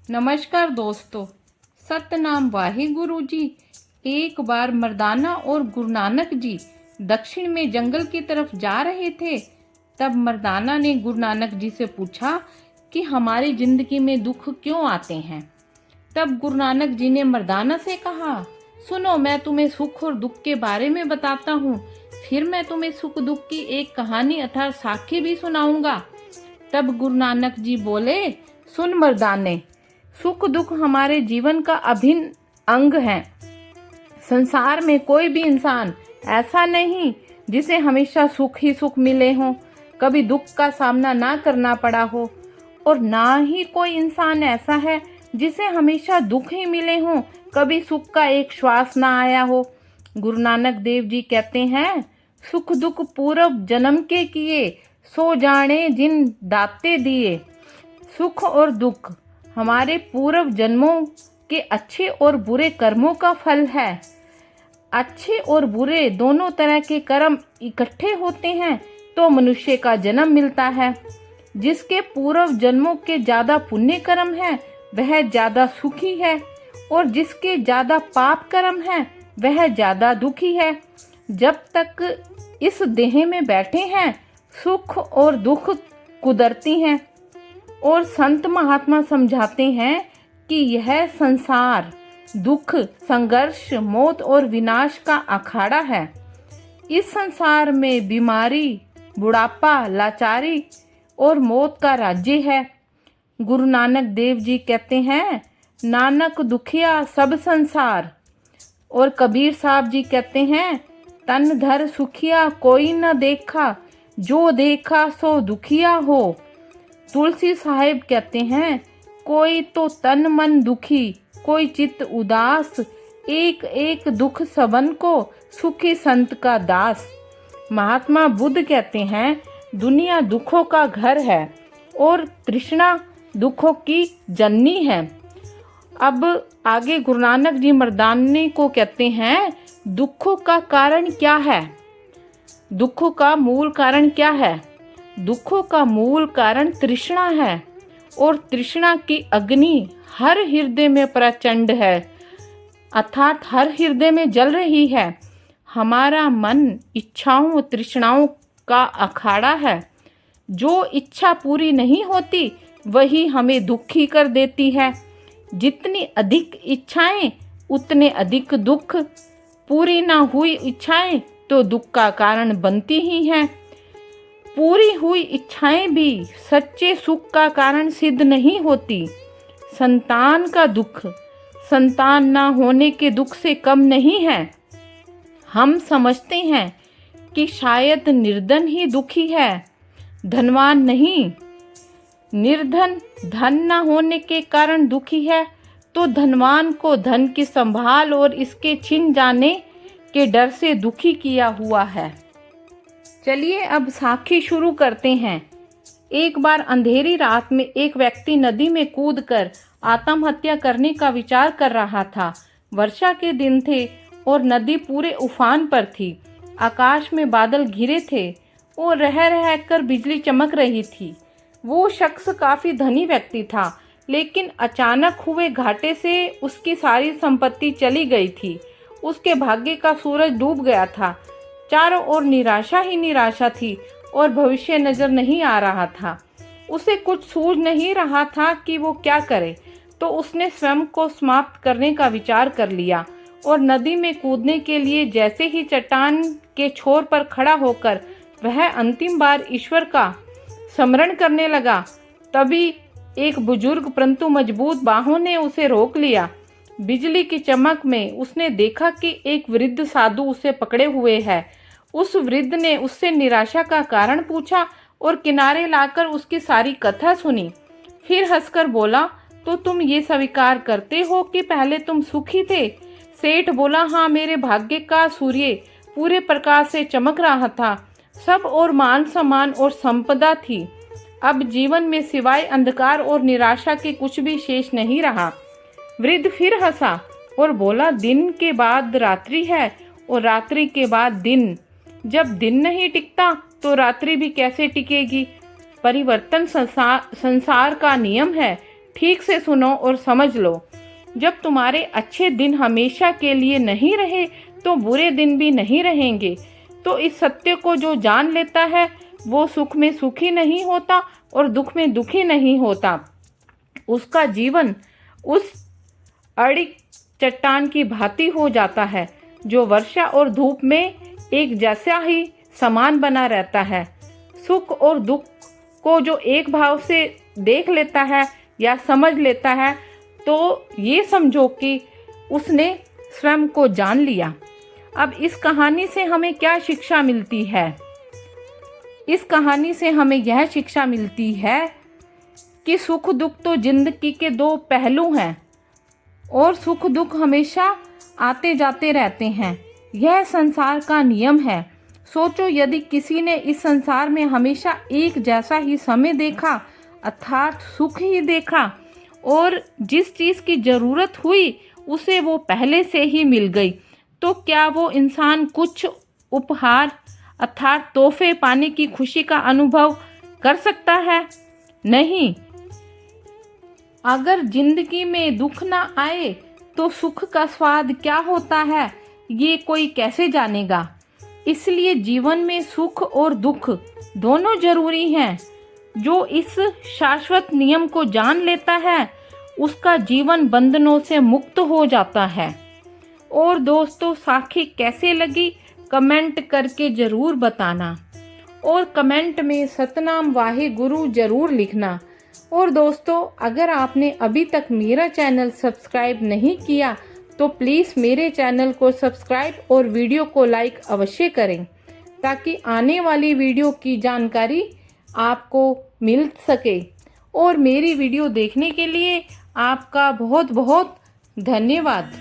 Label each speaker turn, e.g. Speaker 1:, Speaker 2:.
Speaker 1: नमस्कार दोस्तों। सतनाम वाहिगुरु जी। एक बार मर्दाना और गुरु नानक जी दक्षिण में जंगल की तरफ जा रहे थे। तब मर्दाना ने गुरु नानक जी से पूछा कि हमारी जिंदगी में दुख क्यों आते हैं। तब गुरु नानक जी ने मर्दाना से कहा, सुनो, मैं तुम्हें सुख और दुख के बारे में बताता हूँ। फिर मैं तुम्हें सुख दुख की एक कहानी अर्थात साखी भी सुनाऊंगा। तब गुरु नानक जी बोले, सुन मर्दाने, सुख दुख हमारे जीवन का अभिन्न अंग है। संसार में कोई भी इंसान ऐसा नहीं जिसे हमेशा सुख ही सुख मिले हो, कभी दुख का सामना ना करना पड़ा हो, और ना ही कोई इंसान ऐसा है जिसे हमेशा दुख ही मिले हो, कभी सुख का एक श्वास ना आया हो। गुरु नानक देव जी कहते हैं, सुख दुख पूर्व जन्म के किए, सो जाने जिन दाते दिए। सुख और दुख हमारे पूर्व जन्मों के अच्छे और बुरे कर्मों का फल है। अच्छे और बुरे दोनों तरह के कर्म इकट्ठे होते हैं तो मनुष्य का जन्म मिलता है। जिसके पूर्व जन्मों के ज़्यादा पुण्य कर्म है वह ज़्यादा सुखी है, और जिसके ज़्यादा पाप कर्म है वह ज़्यादा दुखी है। जब तक इस देह में बैठे हैं सुख और दुख कुदरती हैं, और संत महात्मा समझाते हैं कि यह संसार दुख, संघर्ष, मौत और विनाश का अखाड़ा है। इस संसार में बीमारी, बुढ़ापा, लाचारी और मौत का राज्य है। गुरु नानक देव जी कहते हैं, नानक दुखिया सब संसार। और कबीर साहब जी कहते हैं, तन धर सुखिया कोई न देखा, जो देखा सो दुखिया हो। तुलसी साहिब कहते हैं, कोई तो तन मन दुखी, कोई चित्त उदास, एक एक दुख सबन को, सुखी संत का दास। महात्मा बुद्ध कहते हैं, दुनिया दुखों का घर है और तृष्णा दुखों की जननी है। अब आगे गुरु नानक जी मर्दाने को कहते हैं, दुखों का कारण क्या है? दुखों का मूल कारण क्या है? दुखों का मूल कारण तृष्णा है, और तृष्णा की अग्नि हर हृदय में प्रचंड है, अर्थात हर हृदय में जल रही है। हमारा मन इच्छाओं तृष्णाओं का अखाड़ा है। जो इच्छा पूरी नहीं होती वही हमें दुखी कर देती है। जितनी अधिक इच्छाएं उतने अधिक दुख। पूरी ना हुई इच्छाएं तो दुख का कारण बनती ही हैं। पूरी हुई इच्छाएं भी सच्चे सुख का कारण सिद्ध नहीं होती। संतान का दुख संतान ना होने के दुख से कम नहीं है। हम समझते हैं कि शायद निर्धन ही दुखी है, धनवान नहीं। निर्धन धन ना होने के कारण दुखी है तो धनवान को धन की संभाल और इसके छिन जाने के डर से दुखी किया हुआ है। चलिए अब साखी शुरू करते हैं। एक बार अंधेरी रात में एक व्यक्ति नदी में कूदकर आत्महत्या करने का विचार कर रहा था। वर्षा के दिन थे और नदी पूरे उफान पर थी। आकाश में बादल घिरे थे और रह रह कर बिजली चमक रही थी। वो शख्स काफी धनी व्यक्ति था, लेकिन अचानक हुए घाटे से उसकी सारी संपत्ति चली गई थी। उसके भाग्य का सूरज डूब गया था। चारों ओर निराशा ही निराशा थी और भविष्य नजर नहीं आ रहा था। उसे कुछ सूझ नहीं रहा था कि वो क्या करे, तो उसने स्वयं को समाप्त करने का विचार कर लिया और नदी में कूदने के लिए जैसे ही चट्टान के छोर पर खड़ा होकर वह अंतिम बार ईश्वर का स्मरण करने लगा, तभी एक बुजुर्ग परंतु मजबूत बाहों ने उसे रोक लिया। बिजली की चमक में उसने देखा कि एक वृद्ध साधु उसे पकड़े हुए है। उस वृद्ध ने उससे निराशा का कारण पूछा और किनारे लाकर उसकी सारी कथा सुनी। फिर हंसकर बोला, तो तुम ये स्वीकार करते हो कि पहले तुम सुखी थे? सेठ बोला, हाँ, मेरे भाग्य का सूर्य पूरे प्रकाश से चमक रहा था। सब और मान सम्मान और संपदा थी। अब जीवन में सिवाय अंधकार और निराशा के कुछ भी शेष नहीं रहा। वृद्ध फिर हंसा और बोला, दिन के बाद रात्रि है और रात्रि के बाद दिन। जब दिन नहीं टिकता तो रात्रि भी कैसे टिकेगी? परिवर्तन संसार का नियम है। ठीक से सुनो और समझ लो। जब तुम्हारे अच्छे दिन हमेशा के लिए नहीं रहे तो बुरे दिन भी नहीं रहेंगे। तो इस सत्य को जो जान लेता है वो सुख में सुखी नहीं होता और दुख में दुखी नहीं होता। उसका जीवन उस अड़िग चट्टान की भांति हो जाता है जो वर्षा और धूप में एक जैसा ही समान बना रहता है। सुख और दुख को जो एक भाव से देख लेता है या समझ लेता है तो ये समझो कि उसने स्वयं को जान लिया। अब इस कहानी से हमें क्या शिक्षा मिलती है? इस कहानी से हमें यह शिक्षा मिलती है कि सुख दुख तो जिंदगी के दो पहलू हैं और सुख दुख हमेशा आते जाते रहते हैं। यह संसार का नियम है। सोचो, यदि किसी ने इस संसार में हमेशा एक जैसा ही समय देखा अर्थात सुख ही देखा और जिस चीज़ की ज़रूरत हुई उसे वो पहले से ही मिल गई, तो क्या वो इंसान कुछ उपहार अर्थात तोहफे पाने की खुशी का अनुभव कर सकता है? नहीं। अगर जिंदगी में दुख ना आए तो सुख का स्वाद क्या होता है ये कोई कैसे जानेगा? इसलिए जीवन में सुख और दुख दोनों जरूरी हैं। जो इस शाश्वत नियम को जान लेता है उसका जीवन बंधनों से मुक्त हो जाता है। और दोस्तों, साखी कैसे लगी कमेंट करके ज़रूर बताना और कमेंट में सतनाम वाहे गुरु ज़रूर लिखना। और दोस्तों, अगर आपने अभी तक मेरा चैनल सब्सक्राइब नहीं किया तो प्लीज़ मेरे चैनल को सब्सक्राइब और वीडियो को लाइक अवश्य करें ताकि आने वाली वीडियो की जानकारी आपको मिल सके। और मेरी वीडियो देखने के लिए आपका बहुत बहुत धन्यवाद।